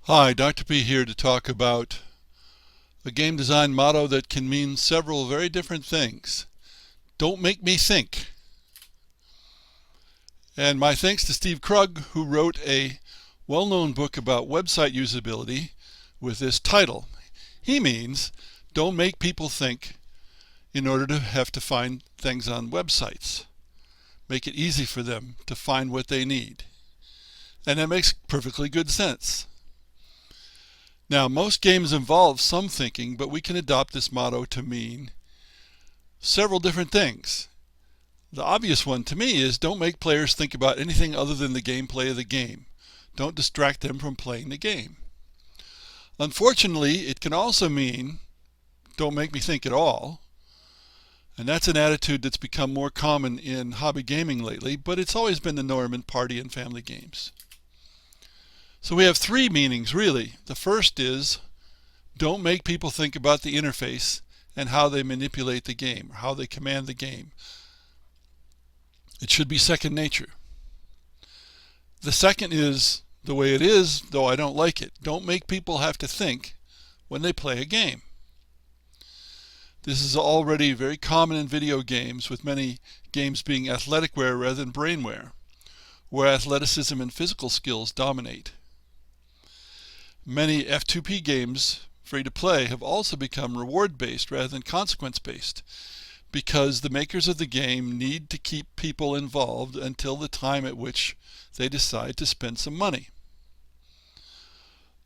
Hi, Dr. P here to talk about a game design motto that can mean several very different things. Don't make me think. And my thanks to Steve Krug, who wrote a well-known book about website usability with this title. He means don't make people think in order to have to find things on websites. Make it easy for them to find what they need. And that makes perfectly good sense. Now, most games involve some thinking, but we can adopt this motto to mean several different things. The obvious one to me is don't make players think about anything other than the gameplay of the game. Don't distract them from playing the game. Unfortunately, it can also mean don't make me think at all. And that's an attitude that's become more common in hobby gaming lately, but it's always been the norm in party and family games. So we have three meanings, really. The first is don't make people think about the interface and how they manipulate the game, or how they command the game. It should be second nature. The second is the way it is, though I don't like it. Don't make people have to think when they play a game. This is already very common in video games, with many games being athleticware rather than brainware, where athleticism and physical skills dominate. Many F2P games, free to play, have also become reward-based rather than consequence-based, because the makers of the game need to keep people involved until the time at which they decide to spend some money.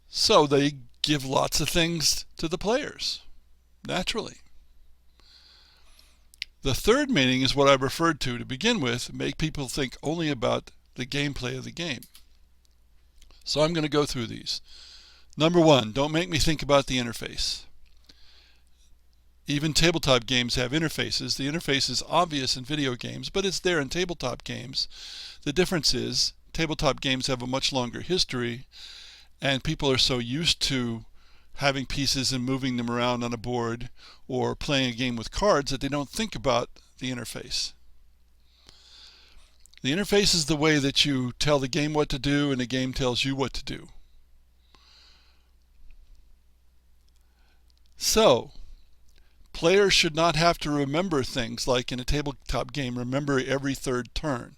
So they give lots of things to the players, naturally. The third meaning is what I referred to begin with, make people think only about the gameplay of the game. So I'm going to go through these. Number one, don't make me think about the interface. Even tabletop games have interfaces. The interface is obvious in video games, but it's there in tabletop games. The difference is tabletop games have a much longer history, and people are so used to having pieces and moving them around on a board or playing a game with cards that they don't think about the interface. The interface is the way that you tell the game what to do and the game tells you what to do. So, players should not have to remember things like in a tabletop game, remember every third turn.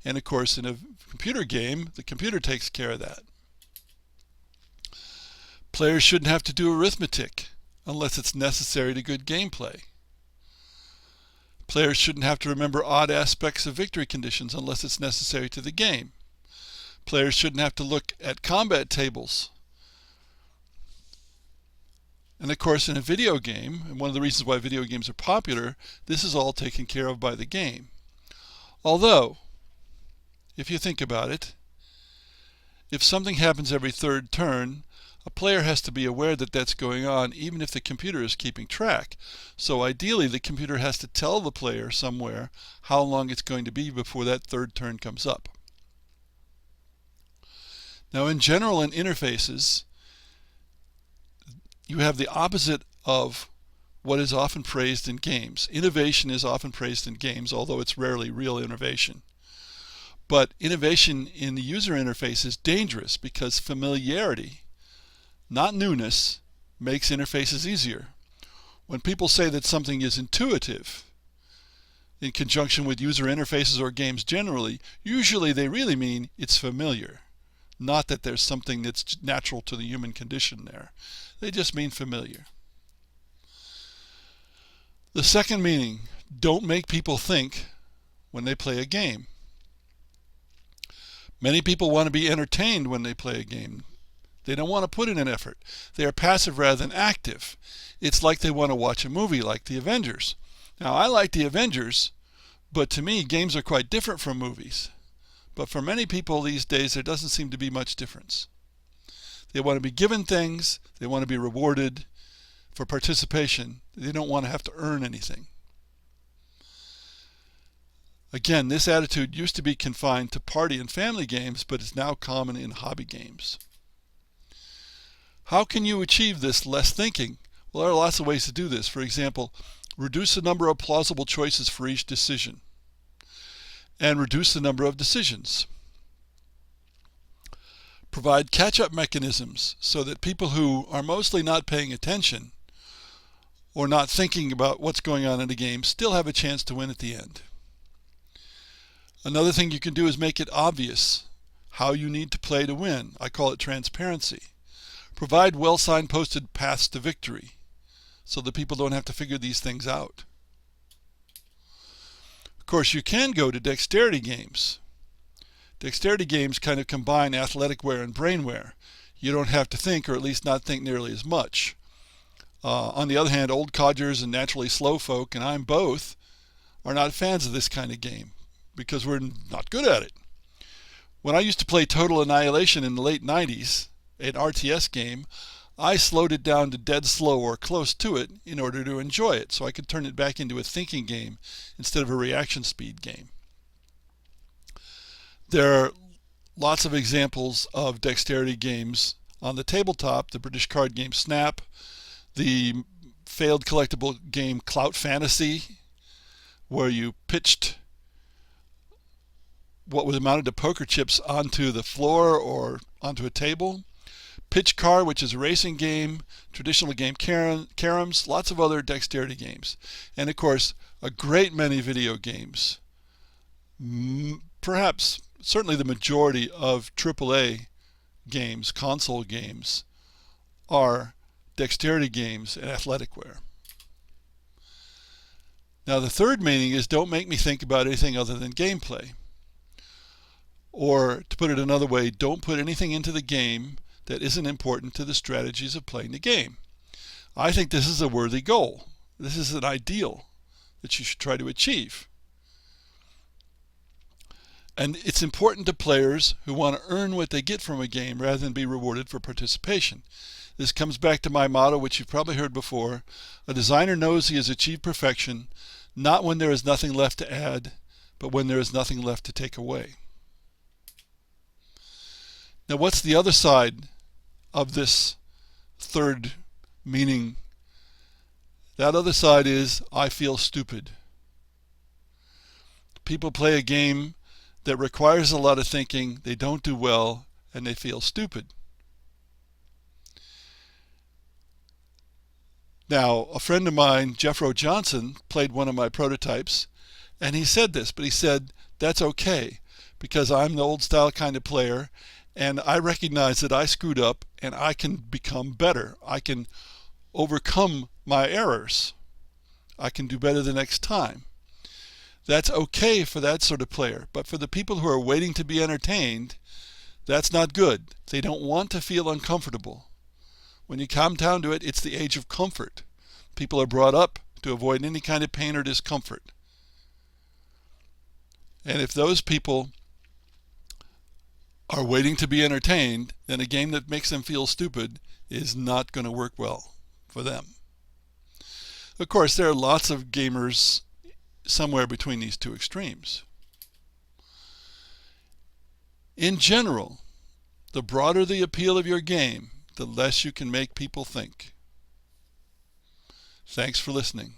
And of course, in a computer game, the computer takes care of that. Players shouldn't have to do arithmetic unless it's necessary to good gameplay. Players shouldn't have to remember odd aspects of victory conditions unless it's necessary to the game. Players shouldn't have to look at combat tables. And of course, in a video game, and one of the reasons why video games are popular, this is all taken care of by the game. Although, if you think about it, if something happens every third turn, a player has to be aware that that's going on even if the computer is keeping track. So ideally, the computer has to tell the player somewhere how long it's going to be before that third turn comes up. Now, in general, in interfaces, you have the opposite of what is often praised in games. Innovation is often praised in games, although it's rarely real innovation. But innovation in the user interface is dangerous because familiarity, not newness, makes interfaces easier. When people say that something is intuitive in conjunction with user interfaces or games generally, usually they really mean it's familiar. Not that there's something that's natural to the human condition there. They just mean familiar. The second meaning, don't make people think when they play a game. Many people want to be entertained when they play a game. They don't want to put in an effort. They are passive rather than active. It's like they want to watch a movie like The Avengers. Now, I like The Avengers, but to me, games are quite different from movies. But for many people these days, there doesn't seem to be much difference. They want to be given things. They want to be rewarded for participation. They don't want to have to earn anything. Again, this attitude used to be confined to party and family games, but is now common in hobby games. How can you achieve this less thinking? Well, there are lots of ways to do this. For example, reduce the number of plausible choices for each decision, and reduce the number of decisions. Provide catch-up mechanisms so that people who are mostly not paying attention or not thinking about what's going on in the game still have a chance to win at the end. Another thing you can do is make it obvious how you need to play to win. I call it transparency. Provide well signposted paths to victory so that people don't have to figure these things out. Of course, you can go to dexterity games. Dexterity games kind of combine athleticware and brainware. You don't have to think, or at least not think nearly as much. On the other hand, old codgers and naturally slow folk, and I'm both, are not fans of this kind of game because we're not good at it. When I used to play Total Annihilation in the late 90s, an RTS game, I slowed it down to dead slow or close to it in order to enjoy it, so I could turn it back into a thinking game instead of a reaction speed game. There are lots of examples of dexterity games on the tabletop: the British card game Snap, the failed collectible game Clout Fantasy, where you pitched what was amounted to poker chips onto the floor or onto a table. Pitch Car, which is a racing game, traditional game caroms, lots of other dexterity games. And of course, a great many video games. Perhaps, certainly the majority of AAA games, console games, are dexterity games and athleticware. Now the third meaning is don't make me think about anything other than gameplay. Or, to put it another way, don't put anything into the game that isn't important to the strategies of playing the game. I think this is a worthy goal. This is an ideal that you should try to achieve. And it's important to players who want to earn what they get from a game rather than be rewarded for participation. This comes back to my motto, which you've probably heard before: a designer knows he has achieved perfection, not when there is nothing left to add, but when there is nothing left to take away. Now, what's the other side of this third meaning? That other side is, I feel stupid. People play a game that requires a lot of thinking, they don't do well, and they feel stupid. Now, a friend of mine, Jeffro Johnson, played one of my prototypes, and he said this, but he said, that's okay, because I'm the old style kind of player, and I recognize that I screwed up, and I can become better. I can overcome my errors. I can do better the next time. That's okay for that sort of player, but for the people who are waiting to be entertained, that's not good. They don't want to feel uncomfortable. When you come down to it, it's the age of comfort. People are brought up to avoid any kind of pain or discomfort. And if those people are waiting to be entertained, then a game that makes them feel stupid is not going to work well for them. Of course, there are lots of gamers somewhere between these two extremes. In general, the broader the appeal of your game, the less you can make people think. Thanks for listening.